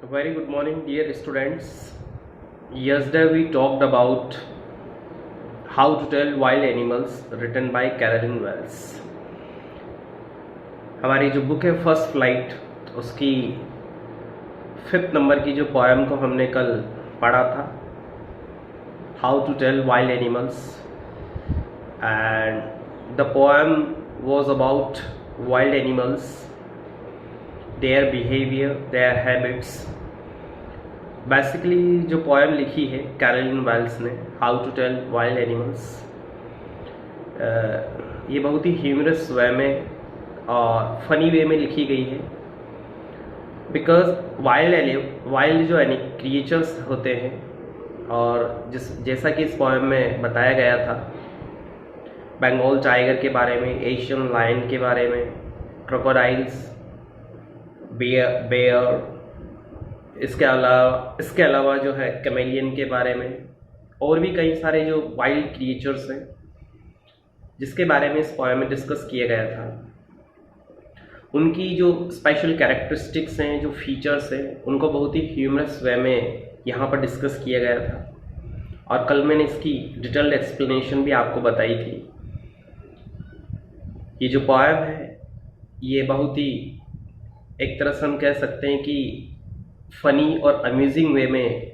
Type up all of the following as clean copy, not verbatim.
Very good morning, dear students. Yesterday we talked about How to Tell Wild Animals, written by Carolyn Wells. हमारी जो book है first flight, उसकी 5th number की जो poem को हमने कल पढ़ा था, how to tell wild animals, and the poem was about wild animals, their behavior, their habits. Basically जो पोएम लिखी है कैरोलिन वेल्स ने, how to tell wild animals, ये बहुत ही ह्यूमरस वे में और फनी वे में लिखी गई है। बिकॉज वाइल्ड जो क्रिएचर्स होते हैं, और जैसा कि इस पोएम में बताया गया था, बंगाल टाइगर के बारे में, एशियन लायन के बारे में, क्रोकोडाइल्स, बेयर, इसके अलावा जो है कैमेलियन के बारे में, और भी कई सारे जो वाइल्ड क्रिएचर्स हैं जिसके बारे में इस पोएम में डिस्कस किया गया था। उनकी जो स्पेशल कैरेक्टरिस्टिक्स हैं, जो फीचर्स हैं, उनको बहुत ही ह्यूमरस वे में यहाँ पर डिस्कस किया गया था, और कल मैंने इसकी डिटेल्ड एक्सप्लेनेशन भी आपको बताई थी। ये जो पोएम है ये बहुत ही, एक तरह से हम कह सकते हैं कि फ़नी और अम्यूजिंग वे में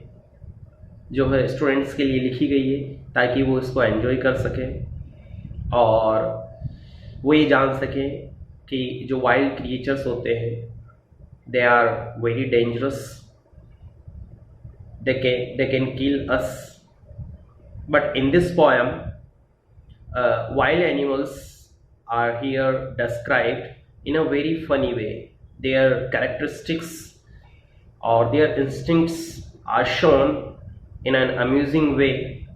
जो है स्टूडेंट्स के लिए लिखी गई है, ताकि वो इसको एंजॉय कर सकें और वो ये जान सकें कि जो वाइल्ड क्रिएचर्स होते हैं, they are very dangerous, they can kill us, but in this poem wild animals are here described in a very funny way. Their characteristics or their instincts are shown in an amusing way.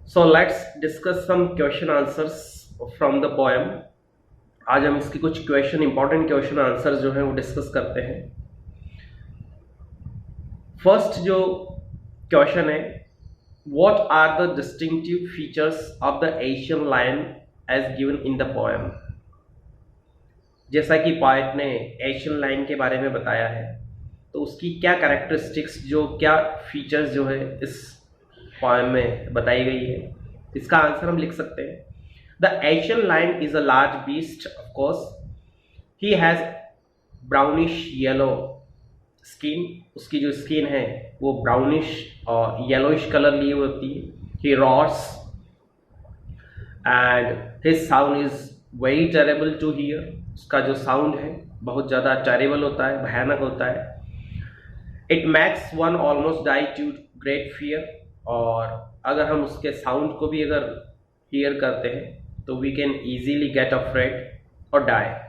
So let's discuss some question answers from the poem. आज हम इसकी कुछ important question answer जो है वो discuss करते हैं। First जो क्वेश्चन है, What are the distinctive features of the Asian lion as given in the poem? जैसा कि पोएट ने एशियन लायन के बारे में बताया है, तो उसकी क्या कैरेक्टरिस्टिक्स, जो क्या फीचर्स जो है इस पोएम में बताई गई है, इसका आंसर हम लिख सकते हैं। The Asian lion is a large beast, of course he has brownish yellow skin, उसकी जो स्किन है वो ब्राउनिश और येलोइश कलर लिए होती है। He roars and his sound is very terrible to hear, उसका जो साउंड है बहुत ज़्यादा टेरेबल होता है, भयानक होता है। It makes one almost die to great fear, और अगर हम उसके साउंड को भी अगर हियर करते हैं तो we can easily get afraid और die.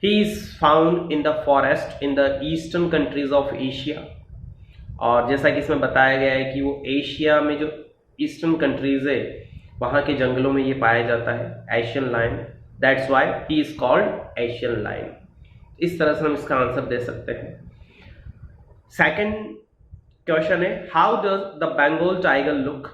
He is found in the forest in the eastern countries of Asia, और जैसा कि इसमें बताया गया है कि वो एशिया में जो ईस्टर्न कंट्रीज है वहाँ के जंगलों में ये पाया जाता है, Asian lion. That's why he is called Asian lion. इस तरह से हम इसका आंसर दे सकते हैं। सेकंड क्वेश्चन है, how does the Bengal tiger look?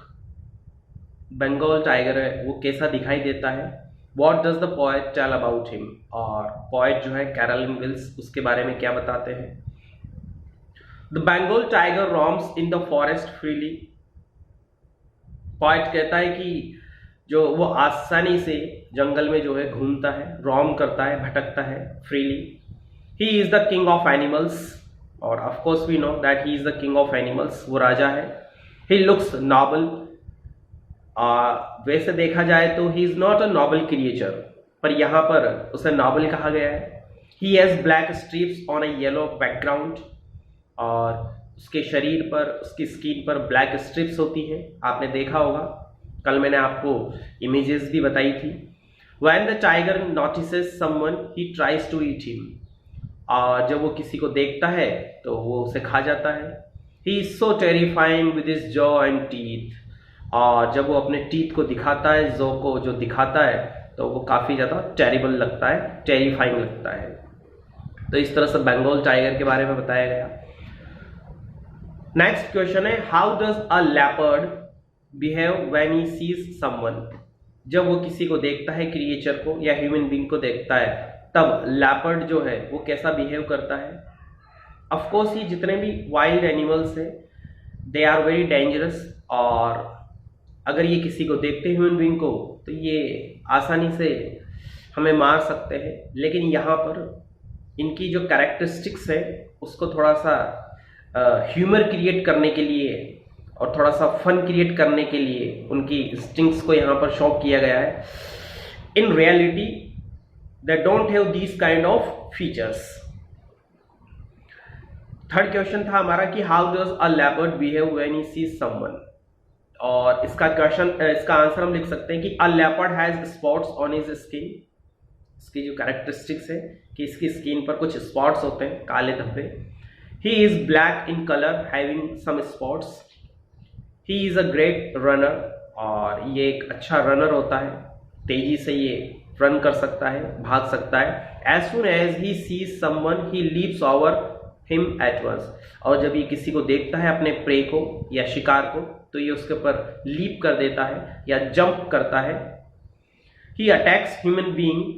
Bengal tiger है वो कैसा दिखाई देता है? What does the poet tell about him? और पोएट जो है कैरोलिन वेल्स, उसके बारे में क्या बताते हैं? The Bengal tiger roams in the forest freely. Poet कहता है कि जो वो आसानी से जंगल में जो है घूमता है, रोम करता है, भटकता है freely. He is the king of animals, और of course we know that he is the king of animals, वो राजा है। He looks noble, वैसे देखा जाए तो he is not a noble creature, पर यहाँ पर उसे नॉबल कहा गया है। He has black strips on a yellow background, और उसके शरीर पर, उसकी स्किन पर ब्लैक स्ट्रिप्स होती हैं, आपने देखा होगा, कल मैंने आपको इमेजेस भी बताई थी। When the tiger notices someone he tries to eat him, और जब वो किसी को देखता है तो वो उसे खा जाता है। He is so terrifying with his jaw and teeth, और जब वो अपने टीथ को दिखाता है, जो को जो दिखाता है, तो वो काफ़ी ज़्यादा टेरिबल लगता है, टेरिफाइंग लगता है। तो इस तरह से बंगाल टाइगर के बारे में बताया गया। नेक्स्ट क्वेश्चन है, how does a leopard behave when he sees someone? जब वो किसी को देखता है, क्रिएचर को या ह्यूमन बीइंग को देखता है, तब लेपर्ड जो है वो कैसा बिहेव करता है? ऑफ कोर्स ये जितने भी वाइल्ड एनिमल्स हैं दे आर वेरी डेंजरस, और अगर ये किसी को देखते ह्यूमन बीइंग को तो ये आसानी से हमें मार सकते हैं, लेकिन यहाँ पर इनकी जो कैरेक्टरिस्टिक्स है उसको थोड़ा सा ह्यूमर क्रिएट करने के लिए और थोड़ा सा फन क्रिएट करने के लिए उनकी इंस्टिंक्ट्स को यहाँ पर शो किया गया है। In reality they don't have these kind of features. Third question था हमारा कि how does a leopard behave when he sees someone, और इसका आंसर हम लिख सकते हैं कि अ leopard has spots on his skin. इसकी जो कैरेक्टरिस्टिक्स है कि इसकी स्किन पर कुछ स्पॉट्स होते हैं, काले धब्बे। He is black in colour having some spots. He is a great runner, और ये एक अच्छा रनर होता है, तेजी से ये रन कर सकता है, भाग सकता है। As soon as he sees someone he leaps over him at once, और जब ये किसी को देखता है अपने प्रे को या शिकार को तो ये उसके ऊपर लीप कर देता है या जंप करता है। He attacks human being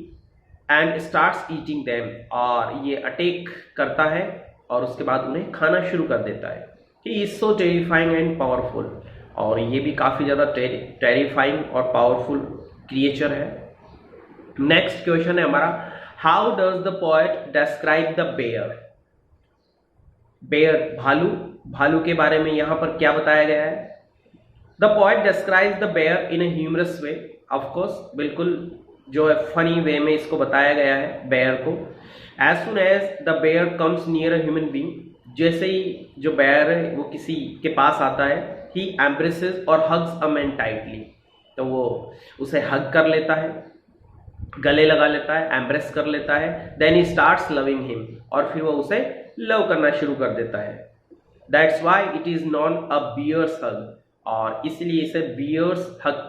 and starts eating them, और ये अटैक करता है और उसके बाद उन्हें खाना शुरू कर देता है। He is so terrifying and powerful, और ये भी काफ़ी ज़्यादा टेरिफाइंग और पावरफुल क्रिएचर है। नेक्स्ट क्वेश्चन है हमारा, how does the poet describe the bear. Bear भालू के बारे में यहाँ पर क्या बताया गया है? The poet describes the bear in a humorous way. Of course बिल्कुल जो है फनी वे में इसको बताया गया है बेयर को। As soon as the bear comes near a human being, जैसे ही जो बेयर है वो किसी के पास आता है, ही एम्ब्रेसेस और हग्स अ मैन टाइटली, तो वो उसे हग कर लेता है, गले लगा लेता है, एम्ब्रेस कर लेता है। Then he starts loving him, और फिर वो उसे लव करना शुरू कर देता है। That's why it is non a bear's hug, और इसलिए इसे बियर्स हग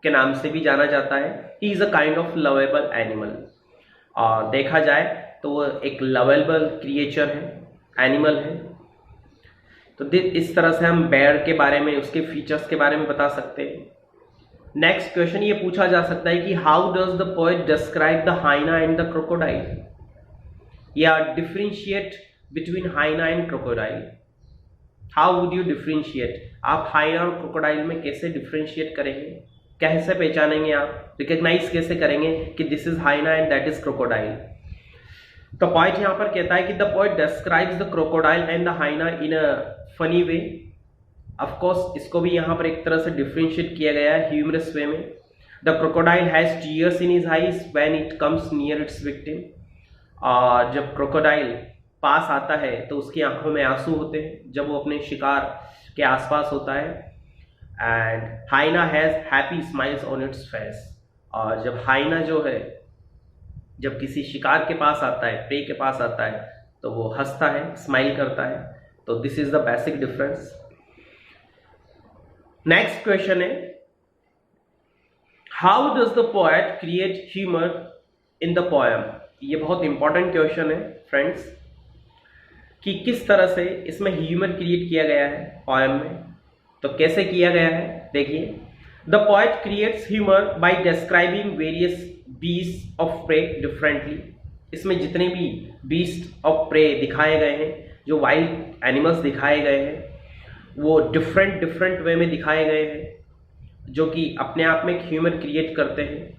के नाम से भी जाना जाता है। He is a kind of lovable animal, और देखा जाए तो वो एक लवेबल क्रिएचर है, एनिमल है। तो इस तरह से हम बेयर के बारे में, उसके फीचर्स के बारे में बता सकते हैं। नेक्स्ट क्वेश्चन ये पूछा जा सकता है कि how does the poet describe the hyena and the crocodile, या differentiate between hyena and crocodile. How would you differentiate, आप हाइना और क्रोकोडाइल में कैसे डिफरेंशिएट करेंगे, कैसे पहचानेंगे, आप रिकग्नाइज कैसे करेंगे कि this is hyena and that is crocodile. तो पॉइंट यहाँ पर कहता है कि the poet describes the crocodile and the hyena in a funny way. Of course इसको भी यहाँ पर एक तरह से डिफरेंशिएट किया गया है ह्यूमरस वे में। The crocodile has tears in his eyes when it comes near it's victim, और जब क्रोकोडाइल पास आता है तो उसकी आंखों में आंसू होते हैं जब वो अपने शिकार के आसपास होता है। And hyena has happy smiles on its face, और जब हाइना जो है जब किसी शिकार के पास आता है, प्रे के पास आता है, तो वो हंसता है, स्माइल करता है। तो this is the basic difference. Next question है, how does the poet create humour in the poem. ये बहुत इंपॉर्टेंट क्वेश्चन है फ्रेंड्स, कि किस तरह से इसमें ह्यूमर क्रिएट किया गया है पोएम में। तो कैसे किया गया है, देखिए। The poet creates humour by describing various beast of prey differently. इसमें जितने भी बीस्ट ऑफ प्रे दिखाए गए हैं, जो वाइल्ड एनिमल्स दिखाए गए हैं, वो डिफरेंट वे में दिखाए गए हैं, जो कि अपने आप में एक ह्यूमर क्रिएट करते हैं।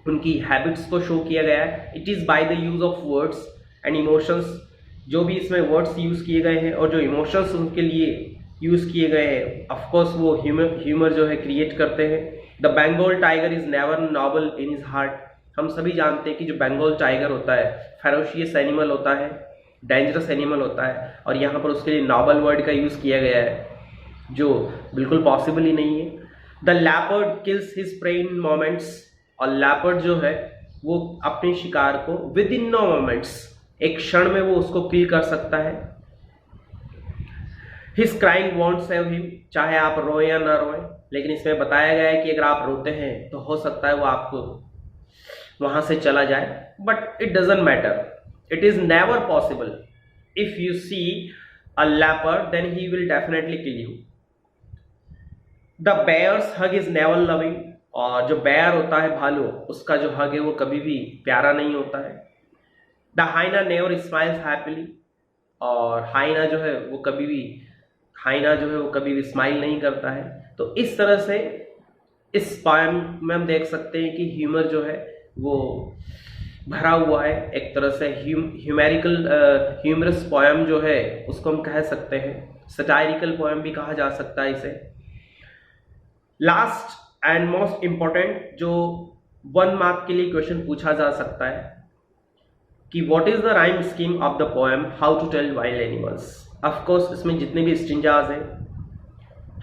उनकी हैबिट्स को शो किया गया है। It is by the use of words and emotions, जो भी इसमें वर्ड्स यूज़ किए गए हैं और जो इमोशंस उनके लिए यूज़ किए गए हैं, ऑफकोर्स वो ह्यूमर जो है क्रिएट करते हैं। The Bengal tiger is never noble in his heart. हम सभी जानते हैं कि जो बंगाल टाइगर होता है फेरोशियस एनिमल होता है, डेंजरस एनिमल होता है, और यहाँ पर उसके लिए नॉबल वर्ड का यूज़ किया गया है, जो बिल्कुल पॉसिबल ही नहीं है। The leopard kills his prey in moments, और लैपर्ड जो है वो अपने शिकार को विद इन नो मोमेंट्स, एक क्षण में वो उसको किल कर सकता है। His crying want save him, चाहे आप रोए या ना रोए, लेकिन इसमें बताया गया है कि अगर आप रोते हैं तो हो सकता है वो आपको वहां से चला जाए, but it doesn't matter, it is never possible. If you see a leopard then he will definitely kill you. The bear's hug is never loving, और जो बेयर होता है भालू, उसका जो हग है वो कभी भी प्यारा नहीं होता है। The hyena never smiles happily, और हाइना जो है वो कभी भी स्माइल नहीं करता है। तो इस तरह से इस पोएम में हम देख सकते हैं कि ह्यूमर जो है वो भरा हुआ है। एक तरह से ह्यूमरस पोएम जो है उसको हम कह सकते हैं, सटायरिकल पोएम भी कहा जा सकता है इसे। लास्ट एंड मोस्ट इंपॉर्टेंट जो 1 मार्क के लिए क्वेश्चन पूछा जा सकता है कि what is the rhyme scheme of the poem how to tell wild animals. Of course इसमें जितने भी स्ट्रिंजाज हैं,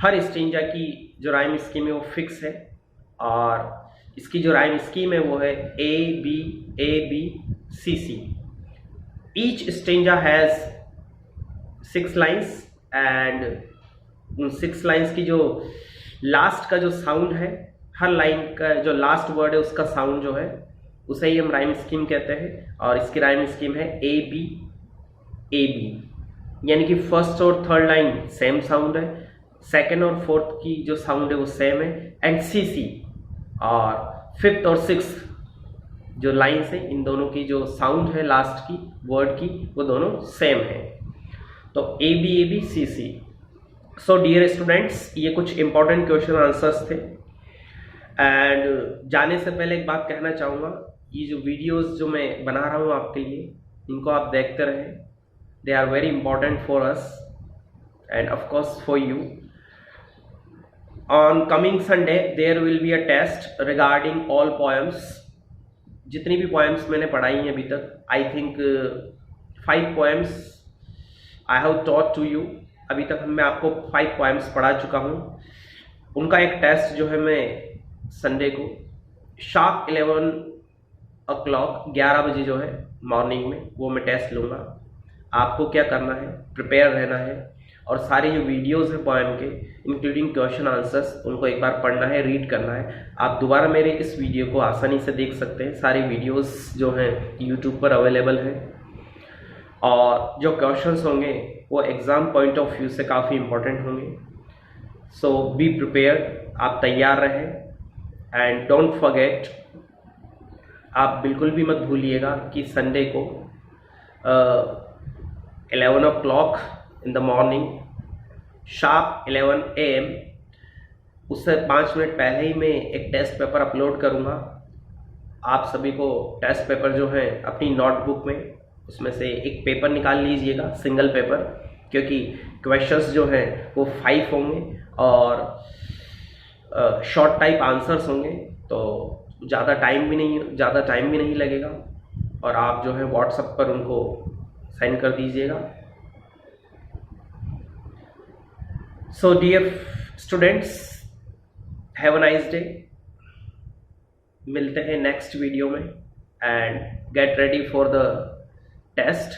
हर स्ट्रिंजा की जो राइम स्कीम है वो फिक्स है, और इसकी जो राइम स्कीम है वो है A B C C. Each stanza has 6 lines and उन 6 लाइन्स की जो लास्ट का जो साउंड है, हर लाइन का जो लास्ट वर्ड है उसका साउंड जो है उसे ही हम राइम स्कीम कहते हैं। और इसकी राइम स्कीम है ए बी, यानी कि फर्स्ट और थर्ड लाइन सेम साउंड है, सेकंड और फोर्थ की जो साउंड है वो सेम है, एंड सी सी और फिफ्थ और सिक्स्थ जो लाइन्स है इन दोनों की जो साउंड है लास्ट की वर्ड की वो दोनों सेम है। तो A B C C. So dear students, ये कुछ इंपॉर्टेंट क्वेश्चन आंसर्स थे। एंड जाने से पहले एक बात कहना चाहूँगा, ये जो वीडियोस जो मैं बना रहा हूँ आपके लिए, इनको आप देखते रहें। They are very important for us and of course for you. On coming Sunday there will be a test regarding all poems. जितनी भी पोएम्स मैंने पढ़ाई हैं अभी तक, I think 5 poems I have taught to you. अभी तक मैं आपको 5 पोएम्स पढ़ा चुका हूँ। उनका एक टेस्ट जो है मैं संडे को शार्प 11 o'clock 11 बजे जो है मॉर्निंग में वो मैं टेस्ट लूँगा। आपको क्या करना है, प्रिपेयर रहना है, और सारे जो वीडियोस हैं पोएम के इंक्लूडिंग क्वेश्चन आंसर्स उनको एक बार पढ़ना है, रीड करना है। आप दोबारा मेरे इस वीडियो को आसानी से देख सकते हैं। सारी वीडियोस जो हैं यूट्यूब पर अवेलेबल हैं, और जो क्वेश्चंस होंगे वो एग्ज़ाम पॉइंट ऑफ व्यू से काफ़ी इंपॉर्टेंट होंगे। सो बी प्रिपेयर्ड, आप तैयार रहें एंड डोंट फॉरगेट, आप बिल्कुल भी मत भूलिएगा कि संडे को 11 o'clock in the morning, sharp 11 AM, उससे 5 मिनट पहले ही मैं एक टेस्ट पेपर अपलोड करूँगा। आप सभी को टेस्ट पेपर जो है अपनी नोटबुक में उसमें से एक पेपर निकाल लीजिएगा, सिंगल पेपर, क्योंकि क्वेश्चंस जो हैं वो 5 होंगे और शॉर्ट टाइप आंसर्स होंगे, तो ज़्यादा टाइम भी नहीं लगेगा, और आप जो है व्हाट्सएप पर उनको सेंड कर दीजिएगा। So dear students, have a nice day. मिलते हैं नेक्स्ट वीडियो में, and get ready for the test.